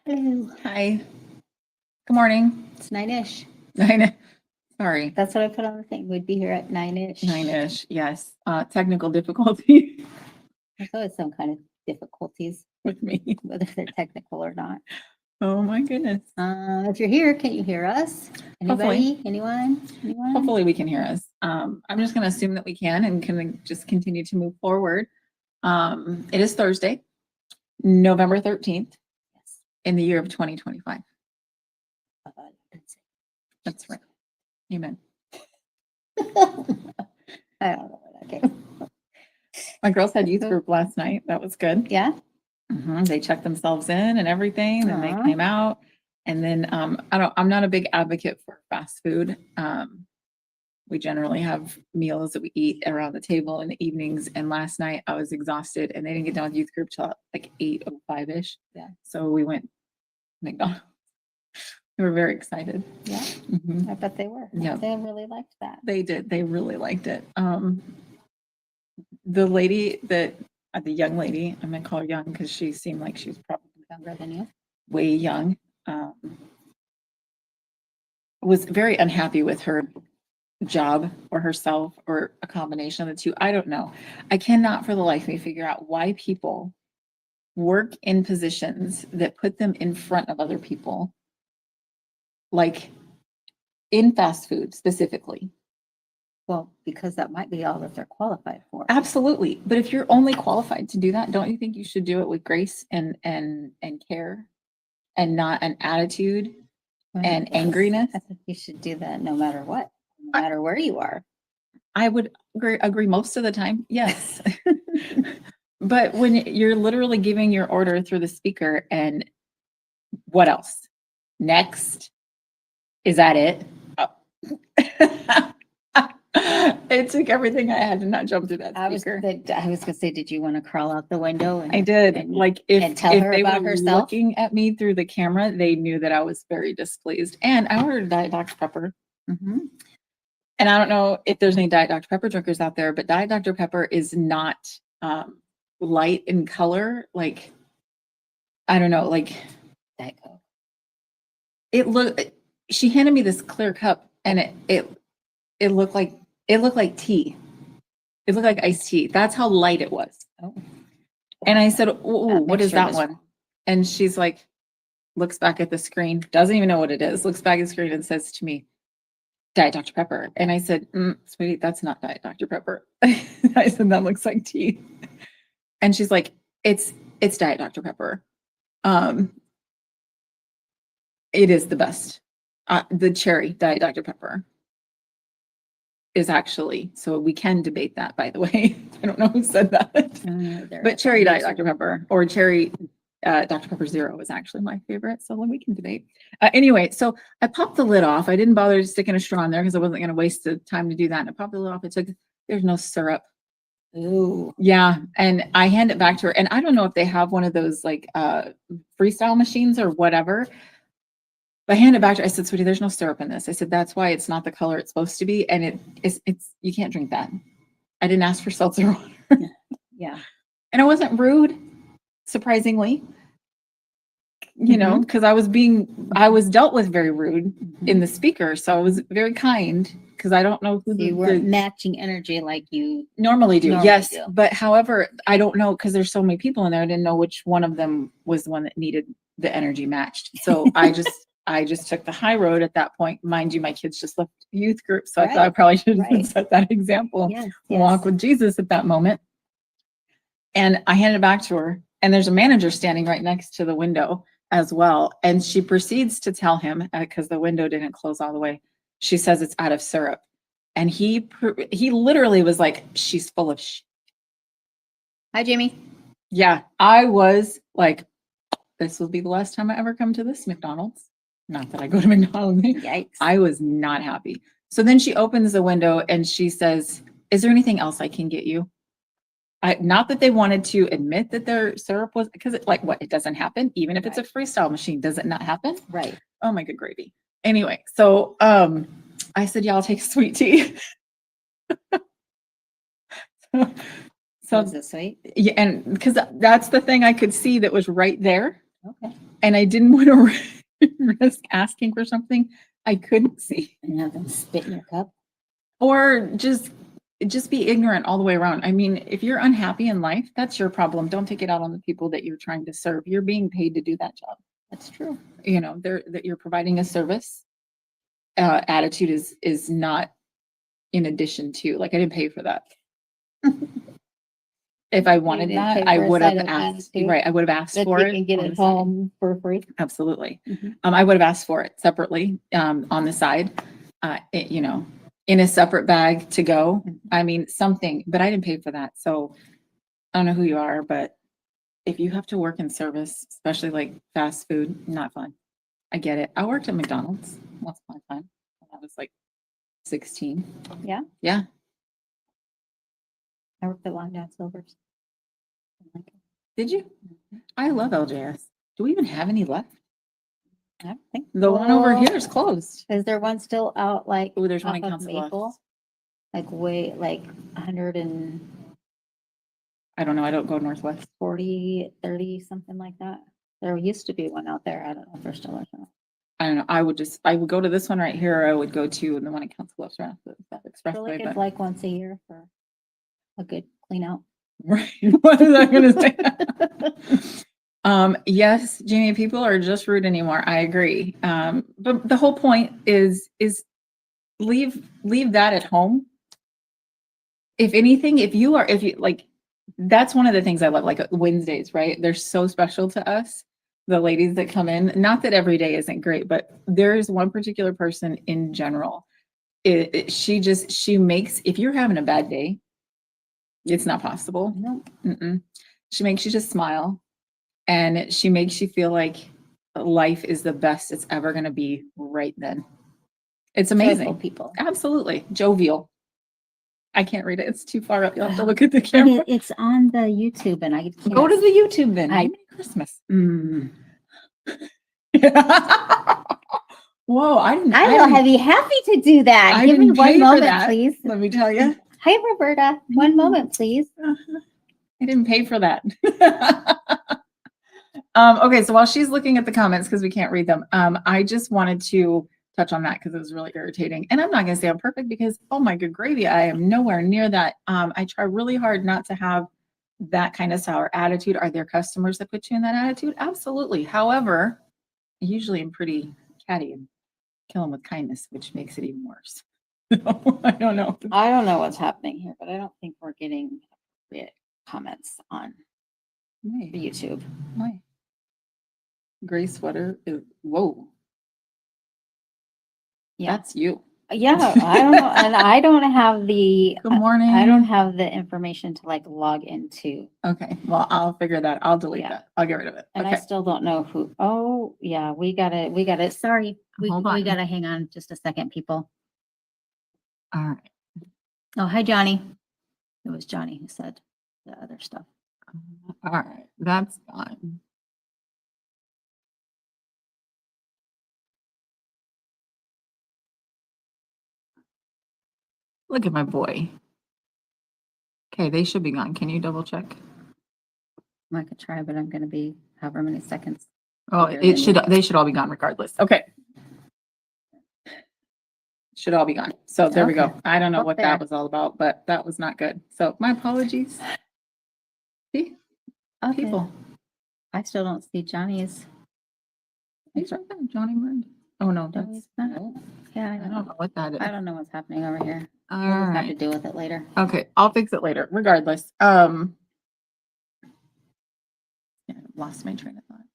Hello. Hi. Good morning. It's 9-ish. 9. Sorry. That's what I put on the thing. We'd be here at 9-ish. 9-ish. Yes. Technical difficulty There's always some kind of difficulties, with me. whether they're technical or not. Oh my goodness. If you're here, can you hear us? Anybody? Anyone? Hopefully we can hear us. I'm just going to assume that we can and can just continue to move forward. It is Thursday, November 13th Yes. in the year of 2025. That's right. Amen. I don't know where that came. My girls had youth group last night. That was good. Yeah. They checked themselves in and everything, and they Aw. came out. And then I'm not a big advocate for fast food. We generally have meals that we eat around the table in the evenings. And last night I was exhausted, and they didn't get done with youth group till like 8:05-ish. Yeah. So we went to McDonald's. We were very excited. Yeah. Mhm. I bet they were. Yeah. They really liked that. They did. They really liked it. The lady that, the young lady, I'm gonna call her young because she seemed like she was probably Younger than you. way young, was very unhappy with her job or herself or a combination of the two. I don't know. I cannot for the life of me figure out why people work in positions that put them in front of other people, like in fast food specifically. Well, because that might be all that they're qualified for. Absolutely. But if you're only qualified to do that, don't you think you should do it with grace and care and not an attitude and angriness? I think you should do that no matter what, no matter where you are. I would agree most of the time. Yes. But when you're literally giving your order through the speaker, and what else? Next. Is that it? Oh. It took everything I had to not jump through that speaker. I was gonna say, did you want to crawl out the window? I did. Like if tell her they about were herself? looking at me through the camera, they knew that I was very displeased. And I ordered a Diet Dr. Pepper. Mhm. And I don't know if there's any Diet Dr. Pepper drinkers out there, but Diet Dr. Pepper is not light in color. Like, I don't know, like Diet Coke. she handed me this clear cup, and it looked like tea. It looked like iced tea. That's how light it was. Oh. And I said, "Ooh, what is mixture that was- one?" And she's like, looks back at the screen, doesn't even know what it is, looks back at the screen and says to me, Diet Dr. Pepper. And I said, sweetie, that's not Diet Dr. Pepper. I said, that looks like tea. And she's like, it's Diet Dr. Pepper. It is the best. The cherry Diet Dr. Pepper is actually, so we can debate that, by the way. I don't know who said that. But cherry Diet Dr. Pepper or cherry Dr. Pepper Zero is actually my favorite. So we can debate. Anyway, so I popped the lid off. I didn't bother sticking a straw in there because I wasn't going to waste the time to do that. And I popped the lid off. There's no syrup. Ooh. Yeah. And I hand it back to her. And I don't know if they have one of those like freestyle machines or whatever. But I hand it back to her. I said, sweetie, there's no syrup in this. I said, that's why it's not the color it's supposed to be. And it's you can't drink that. I didn't ask for seltzer water. Yeah. And I wasn't rude, surprisingly, because I was dealt with very rude in the speaker. So I was very kind because I don't know who you weren't matching energy like you normally do. Yes. do. But however, I don't know because there's so many people in there. I didn't know which one of them was the one that needed the energy matched. So I just took the high road at that point. Mind you, my kids just left youth group. So I thought I probably should have set that example. Yes. Walk with Jesus at that moment. And I handed it back to her. And there's a manager standing right next to the window as well. And she proceeds to tell him, because the window didn't close all the way, she says it's out of syrup. And he literally was like, she's full of shit. Hi, Jamie. Yeah, I was like, this will be the last time I ever come to this McDonald's. Not that I go to McDonald's. Yikes. I was not happy. So then she opens the window and she says, is there anything else I can get you? Not that they wanted to admit that their syrup was, because it doesn't happen. Even if it's a freestyle machine, does it not happen? Right. Oh my good gravy. Anyway, so I said, yeah, I'll take sweet tea. So is it sweet? Yeah, and because that's the thing I could see that was right there. Okay. And I didn't want to risk asking for something I couldn't see. And have them spit in your cup. Or just be ignorant all the way around. I mean, if you're unhappy in life, that's your problem. Don't take it out on the people that you're trying to serve. You're being paid to do that job. That's true. You know, that you're providing a service. Attitude is not in addition to, like, I didn't pay for that. If I wanted didn't pay that, I for a would side have of things, asked. too? Right, I would have asked That for you it. can get on at the side. home for free. Absolutely. Mhm. I would have asked for it separately, on the side, you know, in a separate bag to go. Mhm. I mean, something, but I didn't pay for that. So I don't know who you are, but if you have to work in service, especially like fast food, not fun. I get it. I worked at McDonald's once upon a time when I was like 16. Yeah. Yeah. I worked at Long John Silver's. Did you? I love LJS. Do we even have any left? I don't think The one over so. here is closed. Is there one still out like Oh, there's one off in of Council Maple? Bluffs. Like way like 140, I don't know. I don't go northwest. 30, something like that. There used to be one out there. I don't know if there's still or not. I don't know. I would go to this one right here, or I would go to the one in Council Bluffs around that I feel like expressway. it's But like once a year for a good clean out. right, what is I going to say? Yes, Genie, people are just rude anymore. I agree. But the whole point is leave that at home. If anything, if you like, that's one of the things I love, like Wednesdays, right? They're so special to us, the ladies that come in. Not that every day isn't great, but there's one particular person in general. She makes, if you're having a bad day, it's not possible. No, Mm-mm. She makes you just smile, and she makes you feel like life is the best it's ever going to be right then. It's amazing. joyful people. Absolutely. Jovial. I can't read it. It's too far up. You'll have to look at the camera. It's on the YouTube, and I can't. Go to the YouTube then. I- Merry Christmas. Whoa, I didn't. I will be happy to do that. I Give me didn't one pay for moment, that. please. Let me tell you. Hi, Roberta. One moment, please. I didn't pay for that. Okay, so while she's looking at the comments, because we can't read them, I just wanted to touch on that because it was really irritating. And I'm not going to say I'm perfect because, oh my good gravy, I am nowhere near that. I try really hard not to have that kind of sour attitude. Are there customers that put you in that attitude? Absolutely. However, I usually am pretty catty and kill them with kindness, which makes it even worse. I don't know. I don't know what's happening here, but I don't think we're getting appropriate comments on Why? YouTube. Why? Gray sweater is, whoa, Yeah. that's you. Yeah, I don't know. And I don't have the Good morning. I don't have the information to like log into. Okay, well, I'll figure that. I'll delete Yeah. that. I'll get rid of it. And I Okay. still don't know who. Oh, yeah, we gotta, sorry. Hold We on. gotta hang on just a second, people. All right. Oh, hi, Johnny. It was Johnny who said the other stuff. All right. That's fine. Look at my boy. Okay, they should be gone. Can you double check? I could try, but I'm gonna be however many seconds. Oh, Here, it should, they should all be gone regardless. Okay. Should all be gone. So there we go. Okay. I don't know Up what there. that was all about, but that was not good. So my apologies. See, Okay. people. I still don't see Johnny's. He's right there, Johnny Murray. Oh, no, No, that's, he's not. no, Yeah, I don't know what that is. I don't know what's happening over here. All We'll just have to right. deal with it later. Okay, I'll fix it later, regardless. Yeah, I lost my train of thought.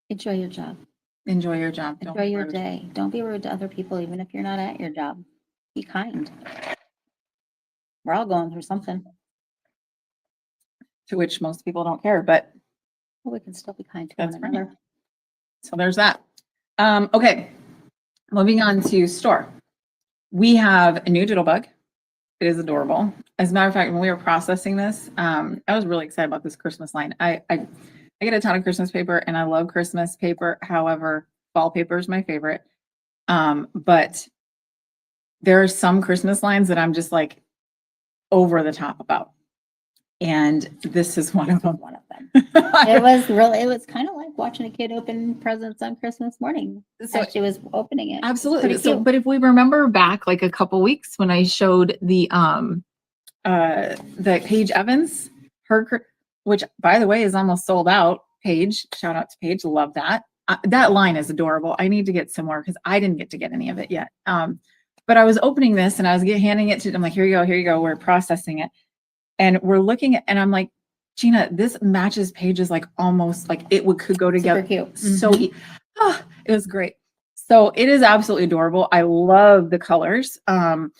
Enjoy your job. Enjoy your job. Don't Enjoy be your rude. day. Don't be rude to other people, even if you're not at your job. Be kind. We're all going through something, To which most people don't care, but but we can still be kind to that's one right. another. So there's that. Okay, moving on to store. We have a new Doodlebug. It is adorable. As a matter of fact, when we were processing this, I was really excited about this Christmas line. I get a ton of Christmas paper and I love Christmas paper. However, fall paper is my favorite. But there are some Christmas lines that I'm just like over the top about. And this is one of them. One of them. It was kind of like like watching a kid open presents on Christmas morning So as she was opening it. It's absolutely. pretty So, cute. but if we remember back like a couple weeks when I showed the Paige Evans, which by the way is almost sold out. Paige, shout out to Paige, love that. That line is adorable. I need to get some more because I didn't get to get any of it yet. But I was opening this and I was handing it to. I'm like, here you go. We're processing it, and we're looking at, and I'm like, Gena, this matches Paige's like almost like it could go together. Super cute. So it was great. So it is absolutely adorable. I love the colors. And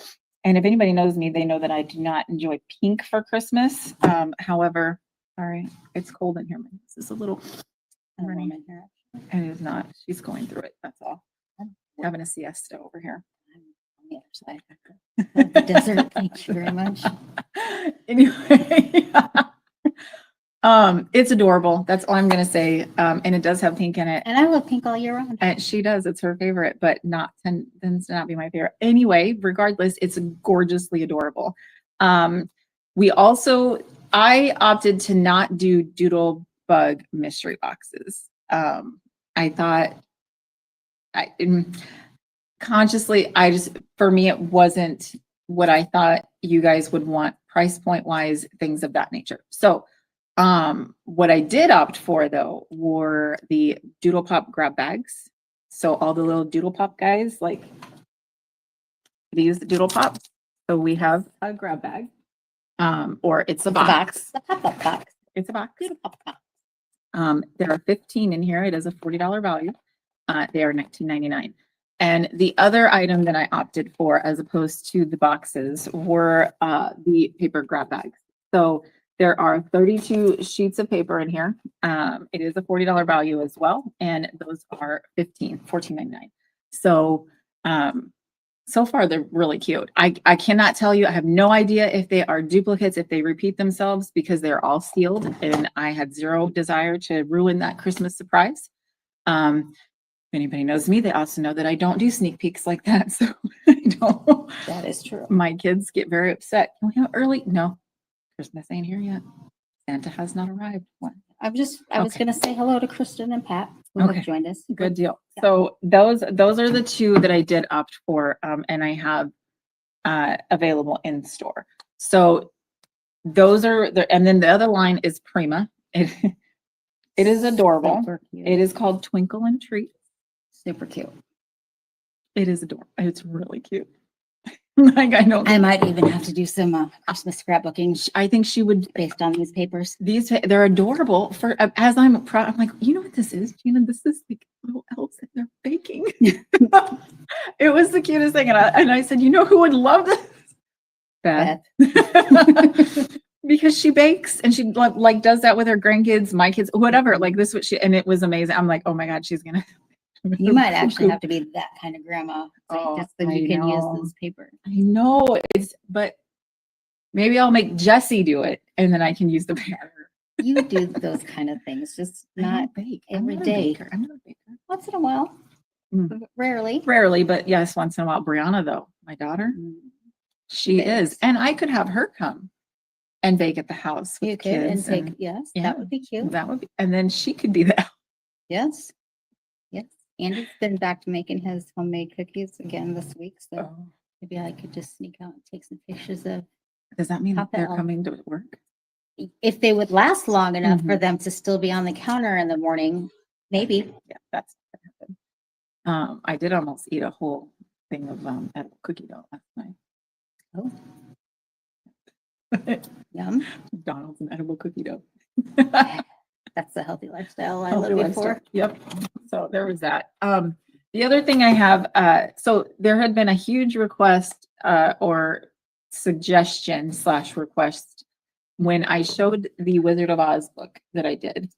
if anybody knows me, they know that I do not enjoy pink for Christmas. However, sorry, it's cold in here. This is a little. It is not. She's going through it. That's all. I'm having a siesta over here. On the other side of the desert. Thank you very much. Anyway, it's adorable. That's all I'm gonna say. And it does have pink in it. And I love pink all year round. And she does. It's her favorite, but tends to not be my favorite. Anyway, regardless, it's gorgeously adorable. I opted to not do Doodlebug mystery boxes. I thought consciously, for me, it wasn't what I thought you guys would want price point wise, things of that nature. So what I did opt for though were the Doodle Pop grab bags. So all the little Doodle Pop guys, like these Doodle Pops. So we have a grab bag, or it's a box. The pop-up box. It's a box. Doodle Pop box. There are 15 in here. It is a $40 value. They are $19.99. And the other item that I opted for, as opposed to the boxes, were the paper grab bags. So there are 32 sheets of paper in here. It is a $40 value as well. And those are $14.99. So, so far they're really cute. I cannot tell you, I have no idea if they are duplicates, if they repeat themselves, because they're all sealed and I had zero desire to ruin that Christmas surprise. If anybody knows me, they also know that I don't do sneak peeks like that. So I don't. That is true. My kids get very upset. Can we have early? No, Christmas ain't here yet. Santa has not arrived. What? I was going to say hello to Kristen and Pat who have joined us. Good deal. Yeah. So those are the two that I did opt for, and I have available in store. So those are and then the other line is Prima. It is adorable. Super cute. It is called Twinkle and Treat. Super cute. It is adorable. It's really cute. Like I know I might even have to do some Christmas scrapbooking I think she would. based on these papers. They're adorable. For as I'm proud, I'm like, you know what this is, Gena? This is like little elves that they're baking. It was the cutest thing, and I said, you know who would love this? Beth. Because she bakes and she like does that with her grandkids, my kids, whatever. Like this, what and it was amazing. I'm like, oh my god, she's gonna. You might actually have to be that kind of grandma, just so you can use this paper. I know but maybe I'll make Jesse do it, and then I can use the paper. You do those kind of things, just not bake every day. I'm not a baker. Once in a while, Rarely, but yes, once in a while. Brianna, though, my daughter, she is, and I could have her come and bake at the house with you could kids. and take that would be cute. That would be, and then she could be the Yes. Andy's been back to making his homemade cookies again this week, so maybe I could just sneak out and take some pictures of. Does that mean they're elf. coming to work? If they would last long enough for them to still be on the counter in the morning, maybe. Yeah, that's what happened. I did almost eat a whole thing of edible cookie dough last night. Oh. Yum. McDonald's and edible cookie dough. That's the healthy lifestyle I lived before. Yep. So there was that. The other thing I have, so there had been a huge request or suggestion / request when I showed the Wizard of Oz book that I did.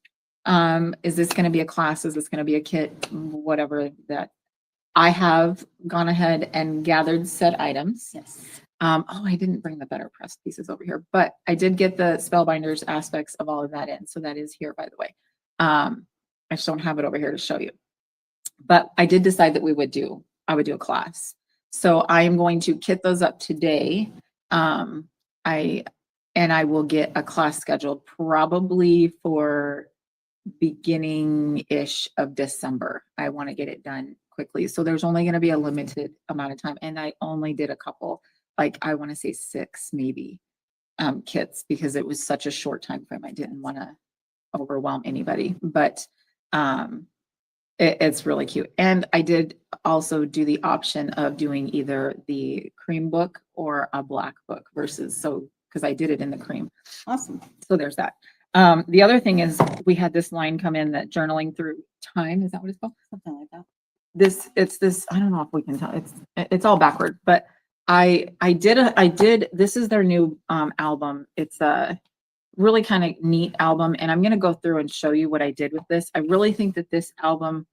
Is this going to be a class? Is this going to be a kit? Whatever that. I have gone ahead and gathered said items. Yes. I didn't bring the better pressed pieces over here, but I did get the Spellbinders aspects of all of that in. So that is here, by the way. I just don't have it over here to show you. But I did decide that I would do a class. So I am going to kit those up today. I will get a class scheduled probably for beginning-ish of December. I want to get it done quickly. So there's only going to be a limited amount of time. And I only did a couple, like I want to say 6 maybe kits because it was such a short time frame. I didn't want to overwhelm anybody, but it's really cute. And I did also do the option of doing either the cream book or a black book versus because I did it in the cream. Awesome. So there's that. The other thing is we had this line come in that journaling through time. Is that what it's called? Something like that. It's this, I don't know if we can tell, it's all backward, but I did, this is their new album. It's a really kind of neat album. And I'm going to go through and show you what I did with this. I really think that this album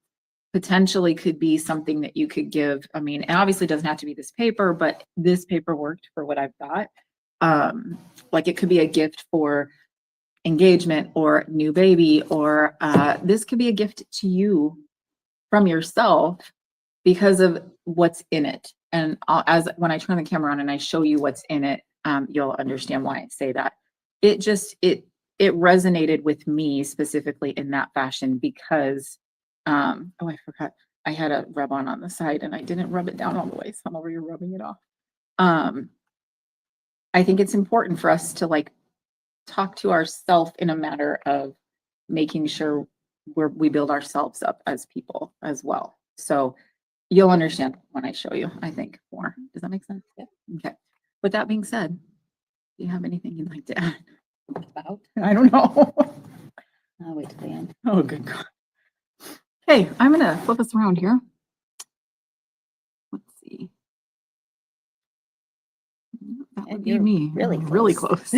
potentially could be something that you could give. I mean, it obviously doesn't have to be this paper, but this paper worked for what I've got. Like it could be a gift for engagement or new baby, or this could be a gift to you from yourself because of what's in it. And when I turn the camera on and I show you what's in it, you'll understand why I say that. It resonated with me specifically in that fashion because, oh, I forgot. I had a rub on the side and I didn't rub it down all the way. So I'm over here rubbing it off. I think it's important for us to like talk to ourselves in a matter of making sure we build ourselves up as people as well. So you'll understand when I show you, I think, more. Does that make sense? Yeah. Okay. With that being said, do you have anything you'd like to add? About? I don't know. I'll wait till the end. Oh, good God. Hey, I'm going to flip us around here. Let's see. That would be me. Really close.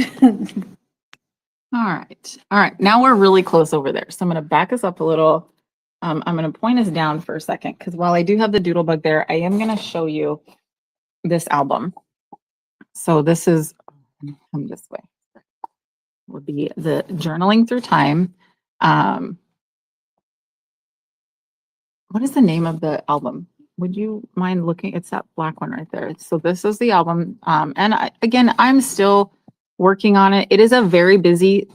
All right. All right. Now we're really close over there. So I'm going to back us up a little. I'm going to point us down for a second because while I do have the Doodlebug there, I am going to show you this album. So this is, come this way, would be the Journaling Through Time. What is the name of the album? Would you mind looking? It's that black one right there. So this is the album. Again, I'm still working on it. It is a very busy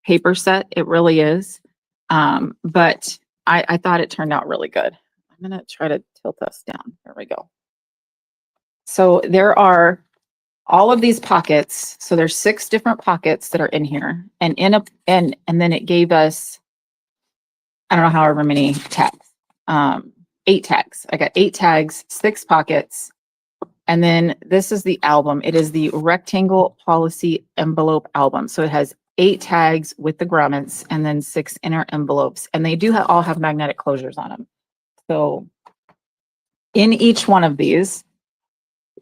paper set. It really is. But I thought it turned out really good. I'm going to try to tilt us down. There we go. So there are all of these pockets. So there's 6 different pockets that are in here, and and then it gave us, I don't know, however many tags, 8 tags. I got 8 tags, 6 pockets. And then this is the album. It is the rectangle policy envelope album. So it has 8 tags with the grommets and then 6 inner envelopes. And they do all have magnetic closures on them. So in each one of these,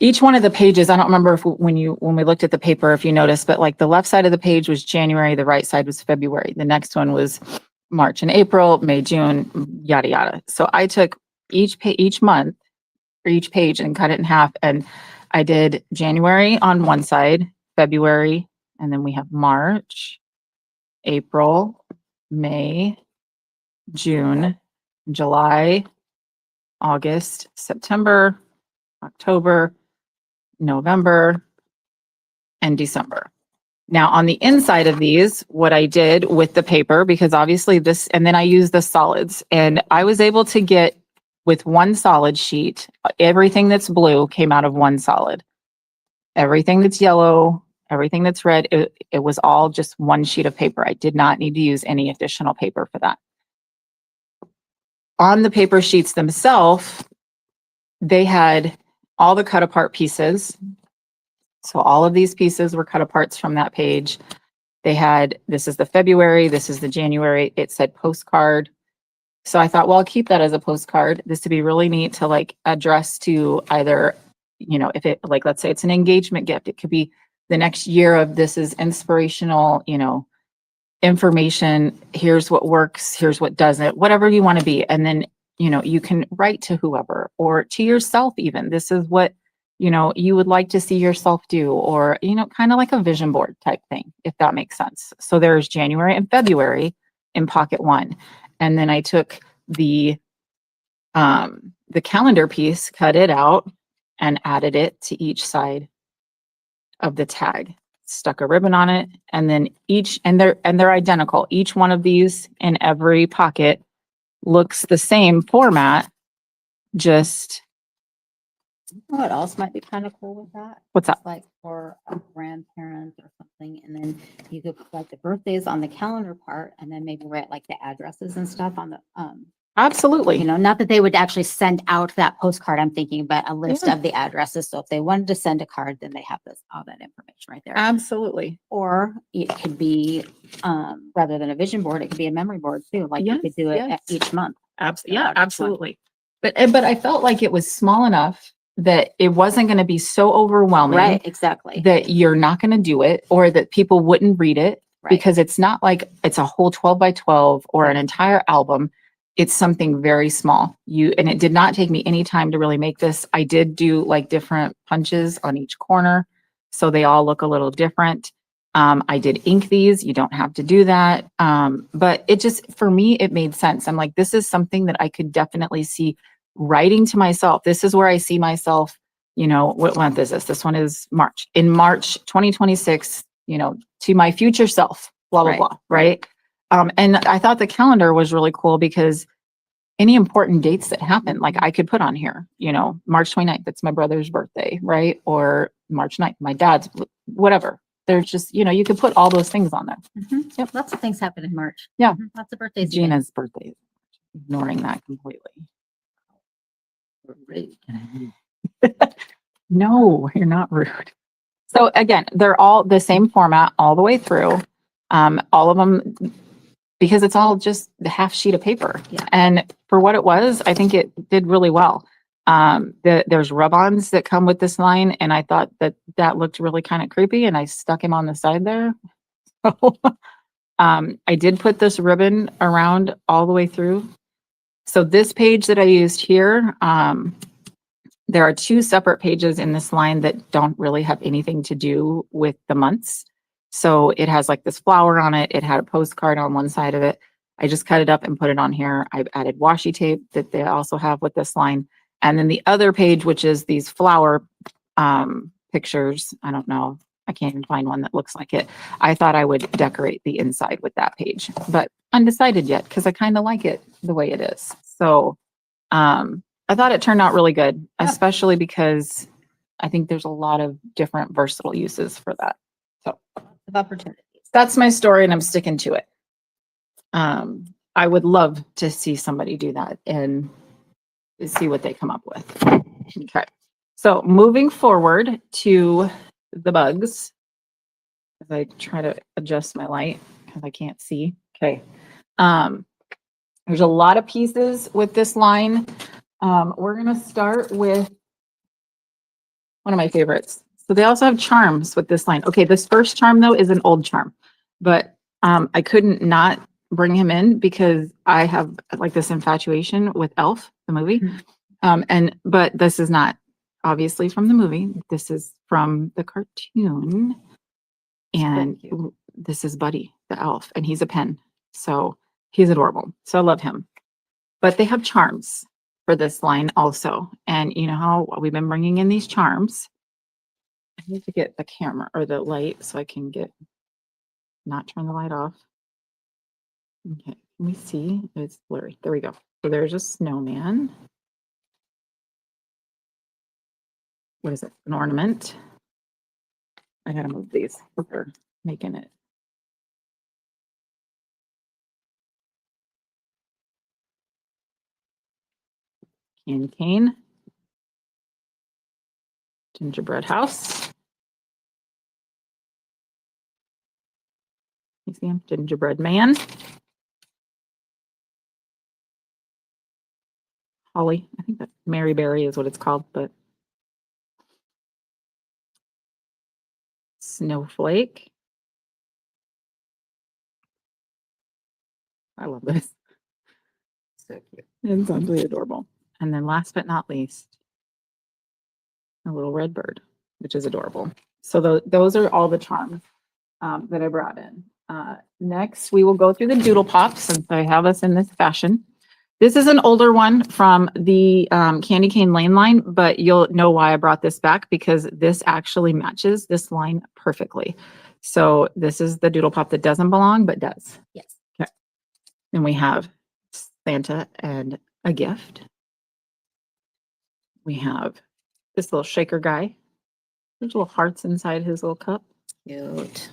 each one of the pages, I don't remember if when we looked at the paper, if you noticed, but like the left side of the page was January, the right side was February. The next one was March and April, May, June, yada, yada. So I took each month for each page and cut it in half. And I did January on one side, February, and then we have March, April, May, June, July, August, September, October, November, and December. Now on the inside of these, what I did with the paper, because obviously this, and then I used the solids, and I was able to get with one solid sheet, everything that's blue came out of one solid. Everything that's yellow, everything that's red, it was all just one sheet of paper. I did not need to use any additional paper for that. On the paper sheets themselves, they had all the cut apart pieces. So all of these pieces were cut aparts from that page. They had, this is the February, this is the January, it said postcard. So I thought, well, I'll keep that as a postcard. This would be really neat to like address to either, you know, if it, like, let's say it's an engagement gift, it could be the next year of this is inspirational, you know, information. Here's what works, here's what doesn't, whatever you want to be. And then, you know, you can write to whoever or to yourself even. This is what, you know, you would like to see yourself do, or, you know, kind of like a vision board type thing, if that makes sense. So there's January and February in pocket 1. And then I took the calendar piece, cut it out and added it to each side of the tag. stuck a ribbon on it, and then they're identical. Each one of these in every pocket looks the same format, just You know what else might be kind of cool with that? what's up? Like for a grandparent or something, and then you could put like the birthdays on the calendar part, and then maybe write like the addresses and stuff on the, Absolutely. not that they would actually send out that postcard, I'm thinking, but a list Yeah. of the addresses. So if they wanted to send a card, then they have all that information right there. Absolutely. Or it could be, rather than a vision board, it could be a memory board too. Like you could do it Yes. each month. Yeah, each one. absolutely. But I felt like it was small enough that it wasn't going to be so overwhelming Right, exactly. that you're not going to do it, or that people wouldn't read it, Right. because it's not like it's a whole 12 by 12 or an entire album. It's something very small. And it did not take me any time to really make this. I did do like different punches on each corner, so they all look a little different. I did ink these. You don't have to do that. But it just, for me, it made sense. I'm like, this is something that I could definitely see writing to myself. This is where I see myself, what month is this? This one is March. In March 2026, to my future self, blah, blah, Right. blah, right? And I thought the calendar was really cool because any important dates that happen, like I could put on here, March 29th, that's my brother's birthday, right? Or March 9th, my dad's, whatever. There's just, you could put all those things on there. Mhm. Yep. Lots of things happen in March. Yeah. Mhm. Lots of birthdays. again. Gena's birthday, ignoring that completely. No, you're not rude. So again, they're all the same format all the way through. All of them, because it's all just the half sheet of paper. Yeah. And for what it was, I think it did really well. There's rub-ons that come with this line, and I thought that looked really kind of creepy, and I stuck him on the side there. I did put this ribbon around all the way through. So this page that I used here, there are two separate pages in this line that don't really have anything to do with the months. So it has like this flower on it. It had a postcard on one side of it. I just cut it up and put it on here. I've added washi tape that they also have with this line. And then the other page, which is these flower pictures. I don't know. I can't even find one that looks like it. I thought I would decorate the inside with that page, but undecided yet because I kind of like it the way it is. So I thought it turned out really good, especially because I think there's a lot of different versatile uses for that. So Of opportunities. that's my story, and I'm sticking to it. I would love to see somebody do that and see what they come up with. Okay. So moving forward to the bugs, as I try to adjust my light because I can't see. Okay. There's a lot of pieces with this line. We're going to start with one of my favorites. So they also have charms with this line. Okay, this first charm though is an old charm, but I couldn't not bring him in because I have like this infatuation with Elf, the movie. But this is not obviously from the movie. This is from the cartoon. And this is Buddy, the elf, and he's a pen. So he's adorable. So I love him. But they have charms for this line also. And you know how we've been bringing in these charms. I need to get the camera or the light so I can not turn the light off. Okay, let me see. It's blurry. There we go. So there's a snowman. What is it? An ornament. I gotta move these. They're making it. Candy cane. Gingerbread house. You see him? Gingerbread man. Holly. I think that Mary Berry is what it's called, but snowflake. I love this. So cute. It's absolutely adorable. And then last but not least, a little red bird, which is adorable. So those are all the charms that I brought in. Next, we will go through the doodle pops since I have us in this fashion. This is an older one from the Candy Cane Lane line, but you'll know why I brought this back because this actually matches this line perfectly. So this is the Doodle Pop that doesn't belong, but does. Yes. Okay. Then we have Santa and a gift. We have this little shaker guy. There's little hearts inside his little cup. Cute.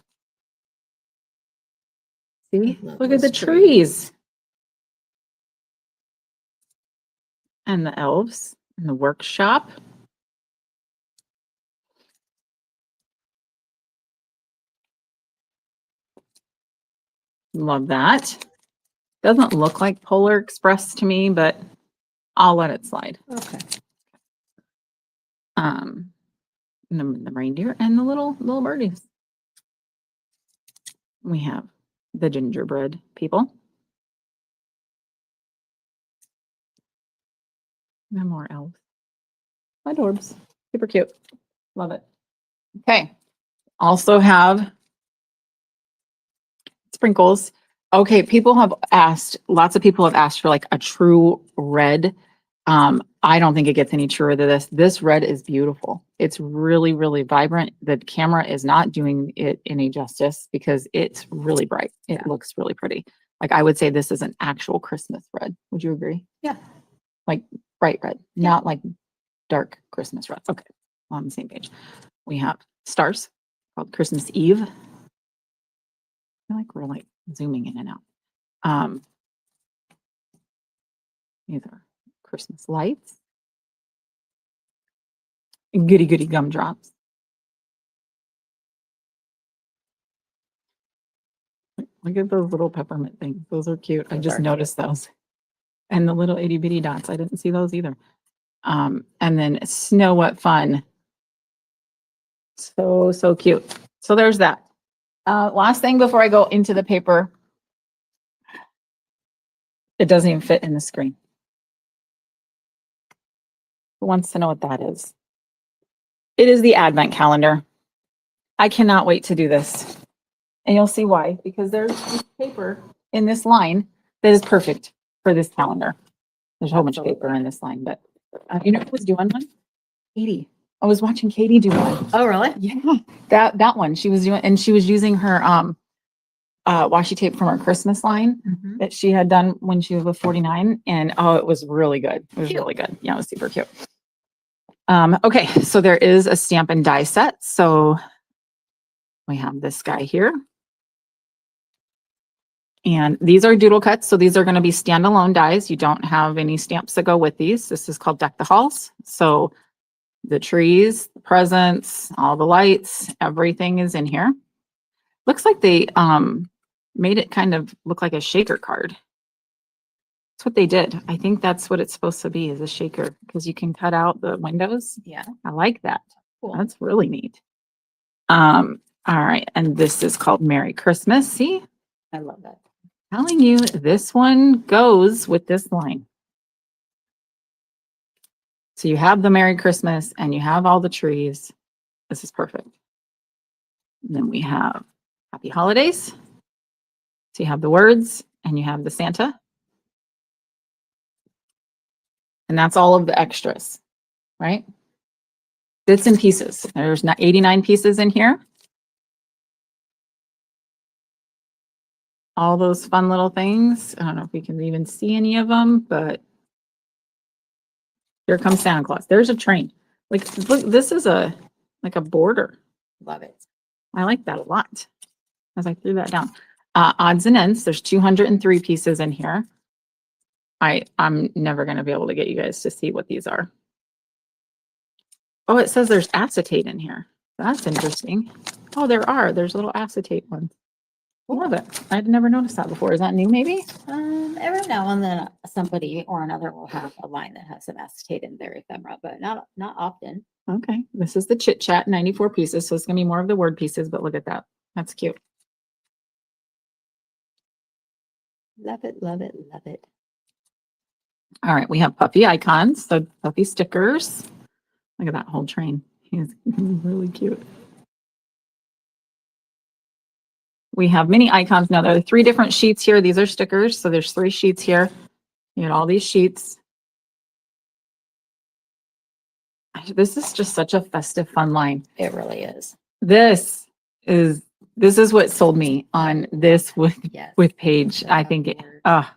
See, I love look at the those trees. And the elves in the workshop. Love that. Doesn't look like Polar Express to me, but I'll let it slide. Okay. And the reindeer and the little birdies. We have the gingerbread people. And more elves. Adorbs. Super cute. Love it. Okay. Also have sprinkles. Okay, people have asked, lots of people have asked for like a true red. I don't think it gets any truer than this. This red is beautiful. It's really, really vibrant. The camera is not doing it any justice because it's really bright. It looks really pretty. Like I would say this is an actual Christmas red. Would you agree? Yeah. Like bright red, Yeah. not like dark Christmas red. Okay, on the same page. We have stars called Christmas Eve. I feel like we're like zooming in and out. These are Christmas lights. Goody goody gumdrops. Look at those little peppermint things. Those are cute. I just noticed those. And the little itty bitty dots. I didn't see those either. And then Snow What Fun. So cute. So there's that. Last thing before I go into the paper. It doesn't even fit in the screen. Who wants to know what that is? It is the Advent calendar. I cannot wait to do this. And you'll see why, because there's this paper in this line that is perfect for this calendar. There's a whole bunch of paper in this line, but you know who was doing one? Katie. I was watching Katie do one. Oh, really? Yeah, that one she was doing, and she was using her washi tape from her Christmas line that she had done when she was 49, and oh, it was really good. It was really good. Yeah, it was super cute. Okay, so there is a stamp and die set. So we have this guy here. And these are doodle cuts. So these are going to be standalone dies. You don't have any stamps that go with these. This is called Deck the Halls. So the trees, the presents, all the lights, everything is in here. Looks like they made it kind of look like a shaker card. That's what they did. I think that's what it's supposed to be, is a shaker, because you can cut out the windows. Yeah. I like that. Cool. That's really neat. All right. And this is called Merry Christmas. See? I love that. Telling you, this one goes with this line. So you have the Merry Christmas and you have all the trees. This is perfect. And then we have Happy Holidays. So you have the words and you have the Santa. And that's all of the extras, right? Bits and pieces. There's 89 pieces in here. All those fun little things. I don't know if we can even see any of them, but here comes Santa Claus. There's a train. Like, look, this is like a border. Love it. I like that a lot as I threw that down. Odds and ends. There's 203 pieces in here. I'm never going to be able to get you guys to see what these are. Oh, it says there's acetate in here. That's interesting. Oh, there's little acetate ones. Love it. I'd never noticed that before. Is that new maybe? Every now and then somebody or another will have a line that has some acetate in their ephemera, but not often. Okay. This is the Chit Chat, 94 pieces. So it's going to be more of the word pieces, but look at that. That's cute. Love it, love it, love it. All right. We have puppy icons. So puppy stickers. Look at that whole train. He's really cute. We have mini icons. Now there are 3 different sheets here. These are stickers. So there's 3 sheets here. You get all these sheets. This is just such a festive, fun line. It really is. This is what sold me on this Yes. with Paige. The I think it, words.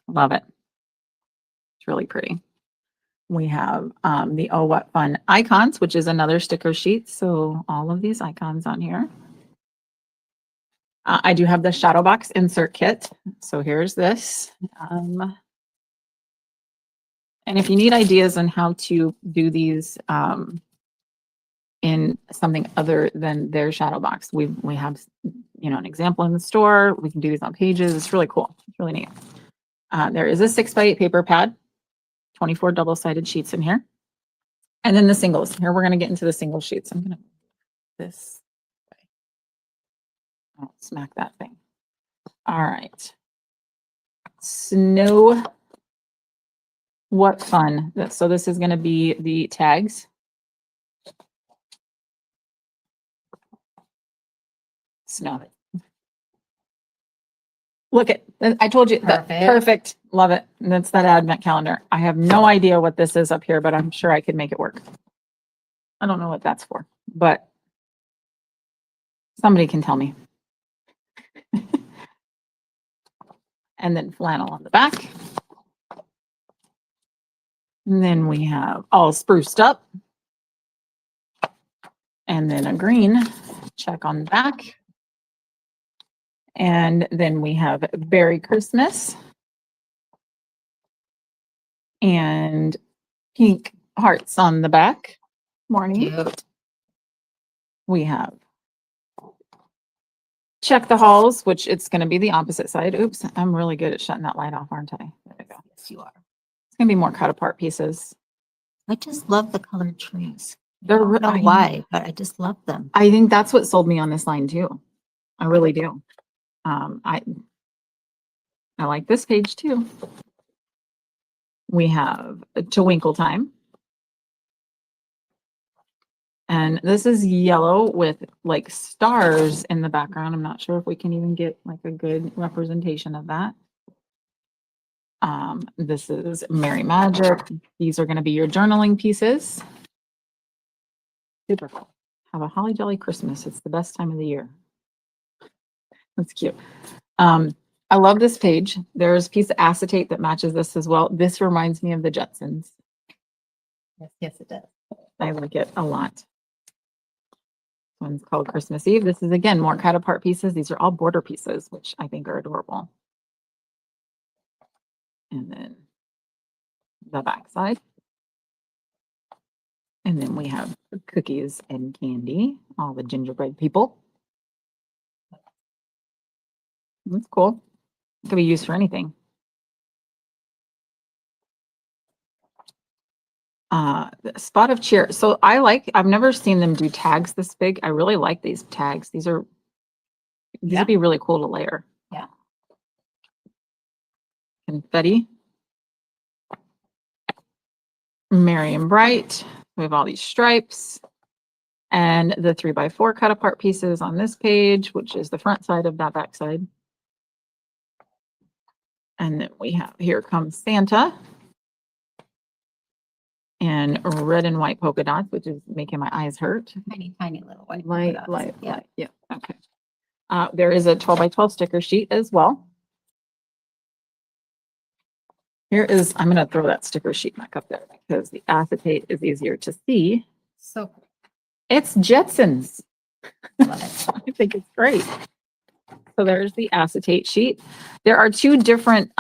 love it. It's really pretty. We have the Oh What Fun icons, which is another sticker sheet. So all of these icons on here. I do have the shadow box insert kit. So here's this. And if you need ideas on how to do these in something other than their shadow box, we have, you know, an example in the store. We can do these on Pages. It's really cool. It's really neat. There is a 6x8 paper pad, 24 double-sided sheets in here. And then the singles. Here we're going to get into the single sheets. I'm going to this way. Oh, smack that thing. All right. Snow. What fun. So this is going to be the tags. Snow. Look at, I told you that Perfect. perfect. Love it. And that's that advent calendar. I have no idea what this is up here, but I'm sure I could make it work. I don't know what that's for, but somebody can tell me. And then flannel on the back. And then we have all spruced up. And then a green check on the back. And then we have Berry Christmas. And pink hearts on the back. Morning. Cute. We have Check the Halls, which it's going to be the opposite side. Oops, I'm really good at shutting that light off, aren't I? There we go. Yes, you are. It's going to be more cut apart pieces. I just love the colored trees. I They're don't know I- why, but I just love them. I think that's what sold me on this line too. I really do. I like this page too. We have Twinkle Time. And this is yellow with like stars in the background. I'm not sure if we can even get like a good representation of that. This is Merry Magic. These are going to be your journaling pieces. Super cool. Have a holly jolly Christmas. It's the best time of the year. That's cute. I love this page. There's a piece of acetate that matches this as well. This reminds me of the Jetsons. Yes, yes, it does. I like it a lot. One's called Christmas Eve. This is again more cut apart pieces. These are all border pieces, which I think are adorable. And then the back side. And then we have cookies and candy, all the gingerbread people. That's cool. Could be used for anything. The spot of cheer. So I've never seen them do tags this big. I really like these tags. These would be really cool to layer. Yeah. Confetti. Merry and bright. We have all these stripes and the 3x4 cut apart pieces on this page, which is the front side of that back side. And then we have Here Comes Santa. And red and white polka dots, which is making my eyes hurt. Tiny, tiny little white. Light. Yeah. Yeah. Okay. There is a 12x12 sticker sheet as well. Here is, I'm going to throw that sticker sheet back up there because the acetate is easier to see. So cool. It's Jetsons. Love it. I think it's great. So there's the acetate sheet. There are two different,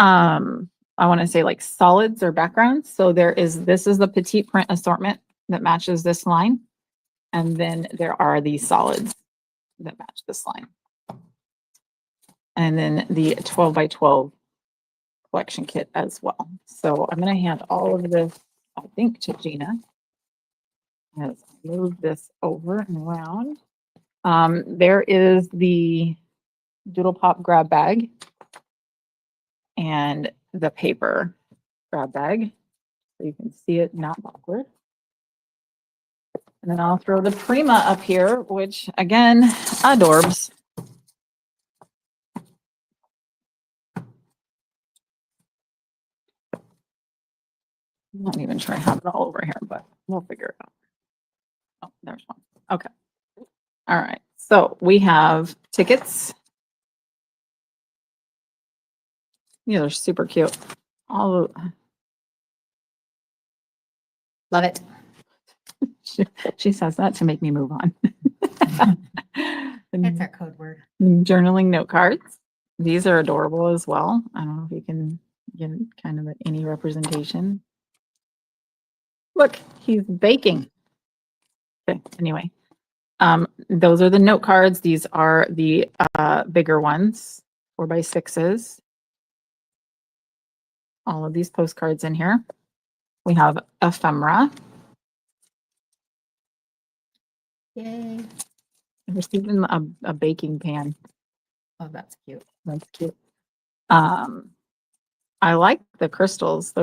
I want to say like solids or backgrounds. So this is the petite print assortment that matches this line. And then there are these solids that match this line. And then the 12x12 collection kit as well. So I'm going to hand all of this, I think, to Gena. Let's move this over and around. There is the Doodle Pop grab bag and the paper grab bag. So you can see it not awkward. And then I'll throw the Prima up here, which again, adorbs. I'm not even sure I have it all over here, but we'll figure it out. Oh, there's one. Okay. All right. So we have tickets. Yeah, they're super cute. All Love it. she says that to make me move on. That's our code word. Journaling note cards. These are adorable as well. I don't know if you can get kind of any representation. Look, he's baking. Okay, anyway. Those are the note cards. These are the bigger ones, 4x6s. All of these postcards in here. We have ephemera. Yay. I received a baking pan. Oh, that's cute. That's cute. I like the crystals.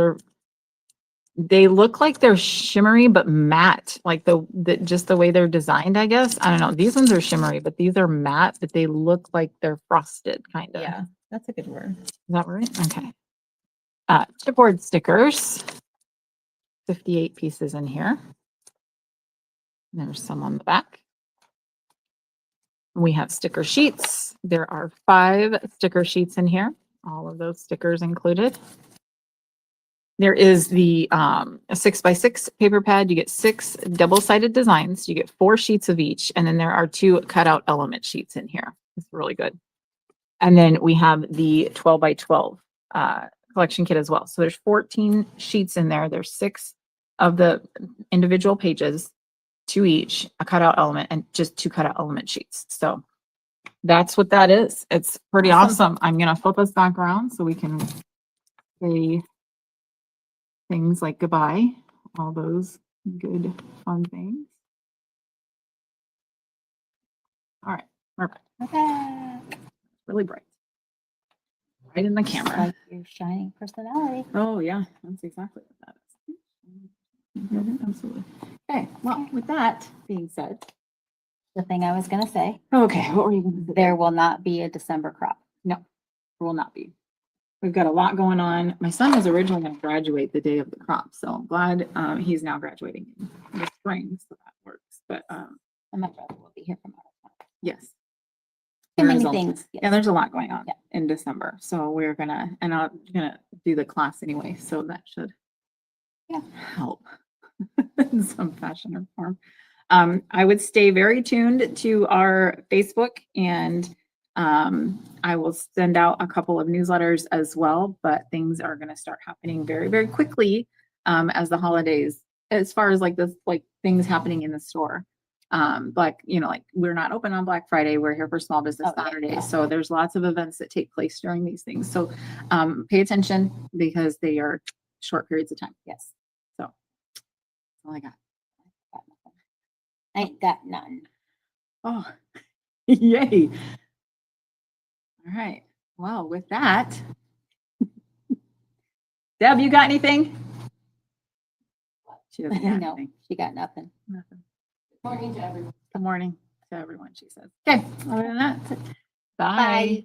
They look like they're shimmery but matte, like the just the way they're designed, I guess. I don't know. These ones are shimmery, but these are matte, but they look like they're frosted kind of. Yeah, that's a good word. Is that right? Okay. Chipboard stickers. 58 pieces in here. There's some on the back. We have sticker sheets. There are 5 sticker sheets in here. All of those stickers included. There is the a 6x6 paper pad. You get 6 double-sided designs. You get 4 sheets of each. And then there are 2 cutout element sheets in here. It's really good. And then we have the 12x12 collection kit as well. So there's 14 sheets in there. There's 6 of the individual pages, 2 each, a cutout element, and just 2 cutout element sheets. So that's what that is. It's pretty awesome. I'm going to flip us back around so we can say things like goodbye, all those good fun things. All right, perfect. Okay. Really bright. Right in the camera. Like your shining personality. Oh yeah, that's exactly what that is. Absolutely. Okay, well, with that being said. The thing I was gonna say, Okay, what were you going to say? there will not be a December crop. No, will not be. We've got a lot going on. My son was originally going to graduate the day of the crop, so I'm glad he's now graduating in the spring, so that works. But And my brother will be here from out of town. yes. Too There is many a- things. Yeah, yes. there's a lot going on Yeah. in December, so we're gonna, and I'm gonna do the class anyway, so that should help in some fashion or form. I would stay very tuned to our Facebook, and I will send out a couple of newsletters as well, but things are gonna start happening very, very quickly as the holidays, as far as like this, like things happening in the store. Like, like we're not open on Black Friday. We're here for Small Business Oh, yeah. Saturday. So there's lots of events that take place during these things. So pay attention because they are short periods of time. Yes. So that's all I got. I ain't got none. Oh, yay. All right. Well, with that, Deb, you got anything? She doesn't got No, anything. she got nothing. Nothing. Morning to everyone. Good morning to everyone, she says. Okay, other than that, bye. Bye.